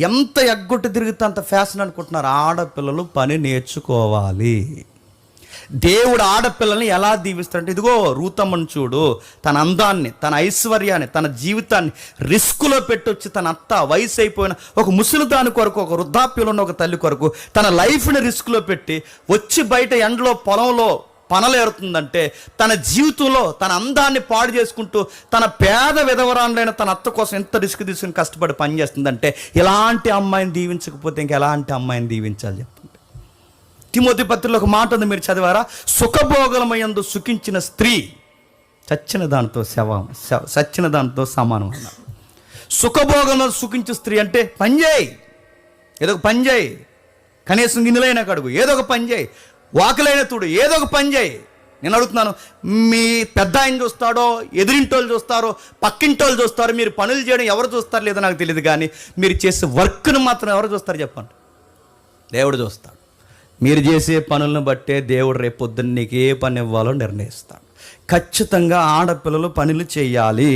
ఎంత ఎగ్గొట్టి తిరిగితే అంత ఫ్యాషన్ అనుకుంటున్నారు. ఆడపిల్లలు పని నేర్చుకోవాలి. దేవుడు ఆడపిల్లల్ని ఎలా దీవిస్తాడంటే, ఇదిగో రూతమ్మను చూడు, తన అందాన్ని, తన ఐశ్వర్యాన్ని, తన జీవితాన్ని రిస్కులో పెట్టొచ్చి తన అత్త వయసు అయిపోయిన ఒక ముసలిదాని కొరకు, ఒక వృద్ధాప్యంలో ఉన్న ఒక తల్లి కొరకు తన లైఫ్ని రిస్కులో పెట్టి వచ్చి బయట ఎండలో పొలంలో పనలేరుతుందంటే, తన జీవితంలో తన అందాన్ని పాడు చేసుకుంటూ తన పేద విధవరాండ్రైన తన అత్త కోసం ఎంత రిస్క్ తీసుకుని కష్టపడి పనిచేస్తుందంటే, ఇలాంటి అమ్మాయిని దీవించకపోతే ఇంకెలాంటి అమ్మాయిని దీవించాలి చెప్పండి. తిమోతి పత్రికలో ఒక మాట ఉంది, మీరు చదివారా? సుఖభోగలమయందు సుఖించిన స్త్రీ చచ్చిన దాంతో సమానం అన్నారు. సుఖభోగంలో సుఖించే స్త్రీ అంటే పని చేయి, ఏదో ఒక పని చేయి, కనీసం గిన్నెలైనా కడుగు, ఏదో ఒక పని చేయి, వాకులైన తుడు, ఏదో ఒక పని చేయి. నేను అడుగుతున్నాను, మీ పెద్ద ఆయన చూస్తాడో, ఎదురింటోళ్ళు చూస్తారో, పక్కింటోళ్ళు చూస్తారో, మీరు పనులు చేయడం ఎవరు చూస్తారో లేదో నాకు తెలియదు, కానీ మీరు చేసే వర్క్ను మాత్రం ఎవరు చూస్తారు చెప్పండి? దేవుడు చూస్తాడు. మీరు చేసే పనులను బట్టే దేవుడు రేపు పొద్దున్న నీకు ఏ పని ఇవ్వాలో నిర్ణయిస్తాడు. ఖచ్చితంగా ఆడపిల్లలు పనులు చేయాలి.